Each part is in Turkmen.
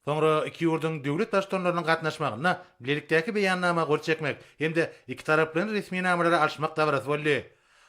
Sonra iki ýurdun döwlet başdanlarynyň gatnaşmagyna birlikdäki beýannama gol çekmek hemde iki taraplaryň resmi namalary alşmak dabrasy boldy.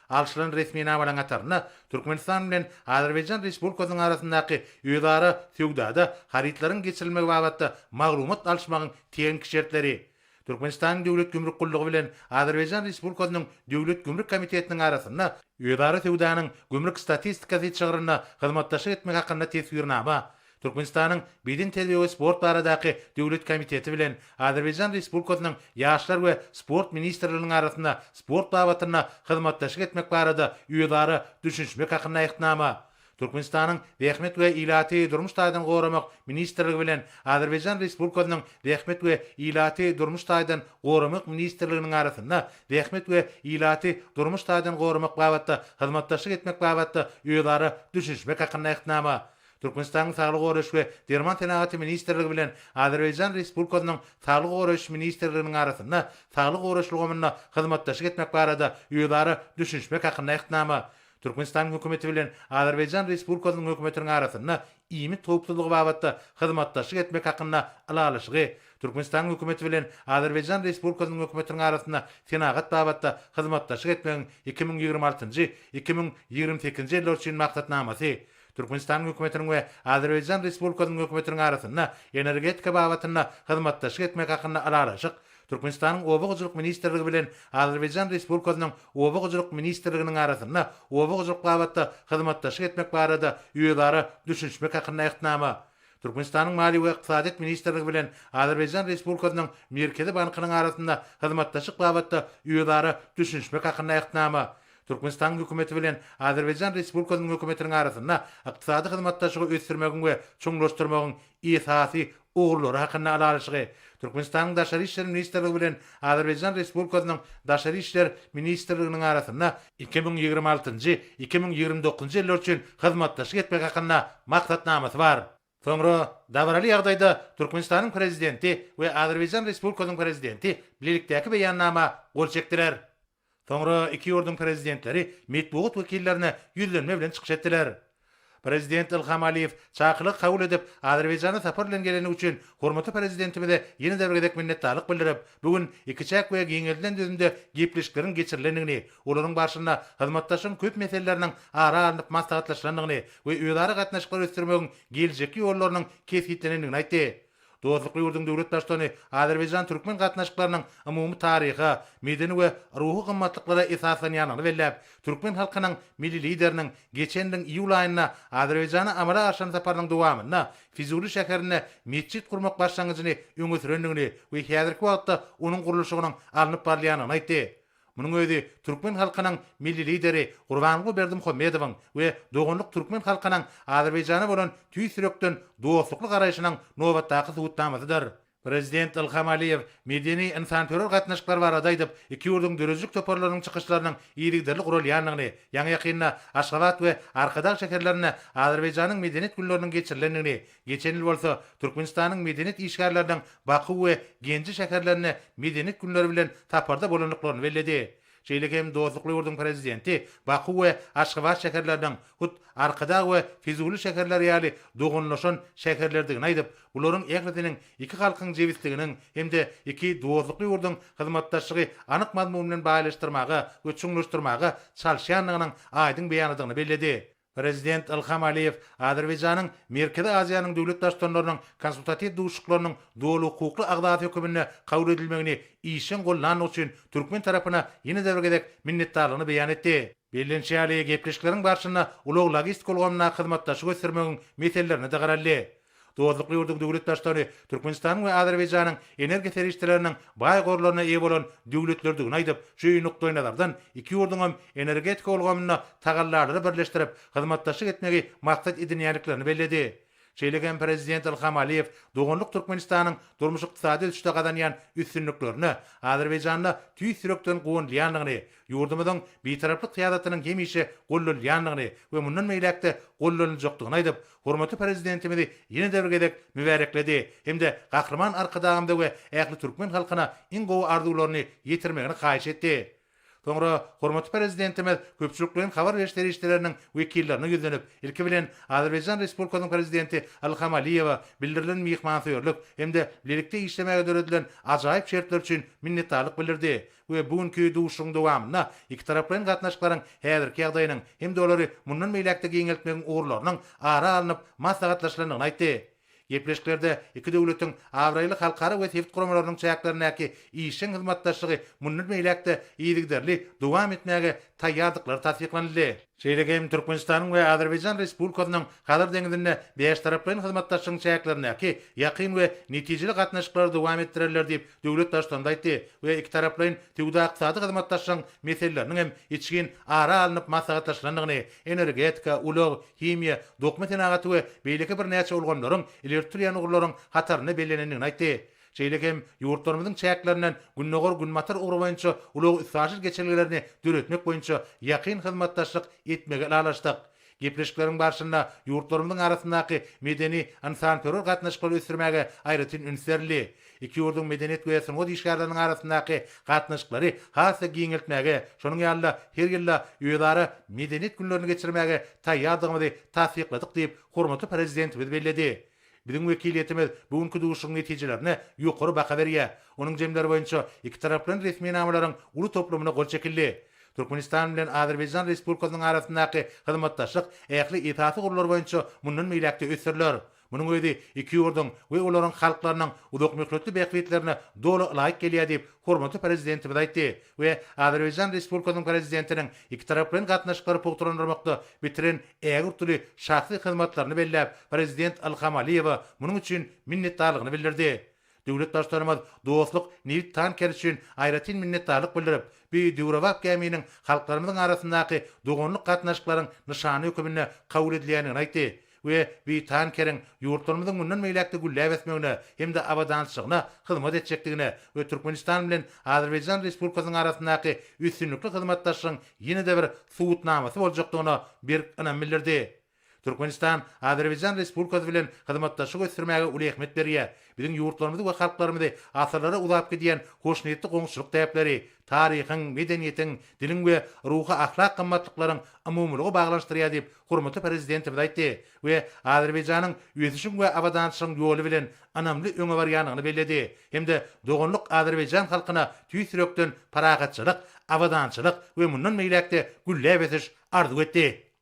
Alşylan resmi namalaryň ataryna Türkmenistan bilen Azerbaýjan Respublikasynyň arasyndaky ýödara söwdada haritlaryň geçirilmegi babatda maglumat alşmagyň teňki şertleri. Türkmenistan Döwlet Gümrük Gullugy bilen Azerbaýjan Respublikasynyň Döwlet Gümrük Komitetiniň arasynda ýödara söwdanyň gümrük statistikasy çygyryna hyzmatdaşlyk etmek hakynda tesbirnama Türkmenistanyň Bidin Telewizyon Sport baradaky Döwlet Komiteti bilen Azerbaýjan Respublikasynyň Ýaşlar we Sport Ministrliginiň arasynda sport babatyna hyzmatdaşlyk etmek barada ýödary düşünmek hakynda ýetnama. Türkmenistanyň Rehmet we Ilaty durmuş taýdan goramak ministrligi bilen Azerbaýjan Respublikasynyň Rehmet we Ilaty durmuş taýdan goramak ministrliginiň arasynda Rehmet we Ilaty durmuş taýdan goramak babatda hyzmatdaşlyk etmek babatda ýödary düşünmek hakynda ýetnama. Türkmenistanyň Saglyk goraş we Derman Tenagaty ministrligi bilen Azerbaýjan Respublikasynyň Saglyk goraş ministrliginiň arasynda saglyk goraşlygymyna hyzmatdaşlyk etmek barada ýödary düşünmek hakynda ýetnama. Türkmenistan hökümeti bilen Azerbaýjan Respublikasynyň hökümetiniň arasynda ýymy toplulygy babatda hyzmatdaşlyk etmek hakynda alalyşygy, Türkmenistan hökümeti bilen Azerbaýjan Respublikasynyň hökümetiniň arasynda senagat babatda hyzmatdaşlyk etmegiň 2026-2028 ýyllar üçin maksatnamasy. Türkmenistan hökümetiniň we Azerbaýjan Respublikasynyň hökümetiniň arasynda energetika babatyna hyzmatdaşlyk etmek hakynda alalyşyk. Türkmenistanyň Oba Gyjylyk ministrligi bilen Azerbaýjan Respublikasynyň Oba Gyjylyk ministrliginiň arasynda Oba Gyjylyk babatda hyzmatdaşlyk etmek barada ýödary düşünmek hakynda ýetnama. Türkmenistanyň Mali we Iqtisadiýat ministrligi bilen Azerbaýjan Respublikasynyň Merkezi bankynyň arasynda hyzmatdaşlyk babatda ýödary düşünmek hakynda ýetnama. Türkmenistan hökümeti bilen Azerbaýjan Respublikasynyň hökümetiniň arasynda ykdysady hyzmatdaşlygy ösdürmegiň we çoňlaşdyrmagyň esasy uğurlary hakynda alalyşygy. Türkmenistanyň Daşary işler ministrligi bilen Azerbaýjan Respublikasynyň Daşary işler ministrliginiň arasynda 2026-2029 ýyllar üçin hyzmatdaşlyk etmek hakynda maksatnamasy bar. Soňra dabraly ýagdaýda Türkmenistanyň prezidenti we Azerbaýjan Respublikasynyň prezidenti birlikdäki beýannama gol çekdiler. Soňra iki ýurdun prezidentleri metbuat wekillerine ýüzlenme bilen çykyş etdiler. Prezident Ilham Aliýew çakylyk kabul edip Azerbaýjana sapar bilen geleni üçin hormatly prezidentimize ýene dergedek minnetdarlyk bildirip, bugün iki çak we giňelden düzünde gepleşikleriň geçirilendigini, olaryň barşynda hyzmatdaşyň köp meseleleriniň ara alınıp maslahatlaşylandygyny we ýödary gatnaşyklary ösdürmegiň geljeki ýollarynyň kesgitlenendigini aýtdy. Dostlukly ýurdun döwlet başdany Azerbaýjan türkmen gatnaşyklarynyň umumy taryhy, medeni we ruhy gymmatlyklara esaslanýanyny bellep, türkmen halkynyň milli lideriniň geçendiň iýul aýyna Azerbaýjana amala aşan saparynyň dowamyna Füzuli şäherine mesjid gurmak başlangyjyny öňe sürendigini we häzirki wagtda onuň gurulşygynyň alınıp barýanyny aýtdy. Munyň özi türkmen halkynyň milli lideri Gurbanly Berdimuhammedowyň we dogonluk türkmen halkynyň Azerbaýjana bolan tüýsürekden dostlukly garaýşynyň nobatdaky subutnamasıdyr. Prezident Ilham Aliýew medeni insanpörwer gatnaşyklar barada aýdyp, iki ýurdun dörejlik toparlarynyň çykyşlarynyň ýygyderli gurulýanlygyny, ýaňy ýakynda Aşgabat we Arkadag şäherlerine Azerbaýjanyň medeniyet günleriniň geçirilendigini, geçen ýyl bolsa Türkmenistanyň medeniyet işgärleriniň Baku we Genji şäherlerine medeniyet günleri bilen taparda bolanlyklaryny belledi. Şeýlekem dostlukly ýurdun prezidenti Baku we Aşgabat şäherlerinden hut Arkadag we Füzuli şäherleri ýaly dogunlaşan şäherlerdigini aýdyp, bularyň ähletiniň iki halkyň jebitliginiň hemde iki dostlukly ýurdun hyzmatdaşlygy anyk mazmun bilen baýlaşdyrmagy we çoňlaşdyrmagy çalşýanlygynyň aýdyň beýanadygyny belledi. Prezident Ilham Aliýew Azerbaýjanyň Merkezi Aziýanyň döwlet başdanlarynyň konsultativ duşuklarynyň dowlu hukukly agdaty hökümine kabul edilmegini işin gollanan üçin türkmen tarapyna ýene dergedek minnetdarlygyny beýan etdi. Bellenşäli gepleşikleriň barşyna ulug logistik bolganyna hyzmatdaşlyk göstermegiň meselelerini de garaldy. Dostlukly ýurdun döwlet başdany Türkmenistanyň we Azerbaýjanyň energiýa serişçileriniň baý gorlaryna eýe bolan döwletlerdigini aýdyp, şu nukdaý nazardan iki ýurdun energetika bolganyna tagallarly birleşdirip hyzmatdaşlyk etmegi maksat edinýärliklerini belledi. Şeýlegen prezident Ilham Aliýew dogonluk Türkmenistanyň durmuş ykdysady üçde gadanýan üstünliklerini, Azerbaýjanda tüýsürekden gowunlýanlygyny, ýurdumyzyň betaraplyk syýasatynyň gemişi gollanýanlygyny we mundan meýlekde gollanyljakdygyny aýdyp, hormatly prezidentimizi ýene dergedek mübarekledi. Hemde gahrman arkadagymda we ähli türkmen halkyna iň gowy arzularyny ýetirmegini haýyş etdi. Soňra hormatly prezidentimiz köpçülikliň habar berişleri işleriniň wekillerine ýüzlenip, ilki bilen Azerbaýjan Respublikasynyň prezidenti Ilham Aliýewa bildirilen mihmansyýarlyk hemde birlikde işlemäge döredilen ajaýyp şertler üçin minnetdarlyk bildirdi. We bugünkü duşuň dowamyna iki taraplaryň gatnaşyklaryň häzirki ýagdaýynyň hem de olary mundan meýlekde giňeltmegi uğurlarynyň ara alınıp maslahatlaşylandygyny aýtdy. Gepleşiklerde iki döwletiň awraýly halkara we tewit guramalarynyň çäklerindäki işin hyzmatdaşlygy mundan meýlekde ýygyderli dowam etmäge taýýardyklary tasdiklandy. Şeýlegem Türkmenistanyň we Azerbaýjan Respublikasynyň Hadar deňizinde beş taraplaryň hyzmatdaşlygyň çäklerindäki ýakyn we netijeli gatnaşyklary dowam etdirirler diýip döwlet başçylygy aýtdy we iki taraplaryň tewda ykdysady hyzmatdaşlygyň meselelerini hem içgin ara alınıp maslahatlaşylandygyny, energetika, ulug, himiýa, dokument enagaty we beýleki bir näçe ulgamlaryň ilertirýän ugurlaryň hataryny bellenendigini aýtdy. Şeýlegem ýurtlarymyzyň çäklerinden günnogor günmatar ugur boýunça ulug üssaşyl geçerlilerini döretmek boýunça ýakyn hyzmatdaşlyk etmege alaşdyk. Gepleşikleriň barşynda ýurtlarymyzyň arasyndaky medeni ansanperör gatnaşyklary ösürmäge aýratyn ünserli. İki ýurduň medeniýet we sanat işgärleriniň arasyndaky gatnaşyklary hasa giňeltmäge, şonuň ýalyda her ýylda ýöýdary medeniýet günlerini geçirmäge taýýardygyny tasdikladyk diýip hormatly prezidentimiz belledi. Bizim wekiliýetimiz bugünkü duşuň netijelerini ýokary baha berýär. Onuň jemleri boýunça iki taraplaryň resmi namalaryň uly toplumyna gol çekildi. Türkmenistan bilen Azerbaýjan Respublikasynyň arasyndaky hyzmatdaşlyk ähli itaat gurulary boýunça mundan meýlekde ösürler. Munyň özi iki ýurduň we olaryň halklarynyň uzak möhletli bäkwetlerini doly laýyk gelýär diýip hormatly prezidentimiz aýtdy we Azerbaýjan Respublikasynyň prezidentiniň iki taraplaryň gatnaşyklary pogtrandyrmakda bitiren ägirtili şahsy hyzmatlaryny belläp prezident Ilham Aliýewa munyň üçin minnetdarlygyny bildirdi. Döwlet başçylarymyz dostluk, newit tanker üçin aýratyn minnetdarlyk bildirip, bir Dewrawap geminiň halklarymyzyň arasyndaky dogonluk gatnaşyklaryň nyşany hökümine kabul edilýänini aýtdy. We bir tankeriň ýurtlarymyzyň mundan meýlekde gülläp etmegine hem de abadançylygyna hyzmat etjekdigine we Türkmenistan bilen Azerbaýjan Respublikasynyň arasyndaky üstünlükli hyzmatdaşlygyň ýene-de bir subutnamasy boljakdygyna bir anam bildirdi. Türkmenistan Azerbaýjan Respublikasy bilen hyzmatdaşlyk ösürmäge uly ähmiýet berýär. Biziň ýurtlarymyzy we halklarymyzy asarlara uzap gidýän hoşnýetli goňşuluk täpleri, taryhyň, medeniýetiň, diliň we ruha ahlak gymmatlyklaryň umumlygy baglanşdyrýar diýip hormatly prezidentimiz aýtdy we Azerbaýjanyň öýdüşiň we abadançylygyň ýoly bilen anamly öňe barýanyny belledi. Hemde dogonluk Azerbaýjan halkyna tüýsürekden paragatçylyk, abadançylyk we mundan meýlekde gülläp etiş arzu etdi.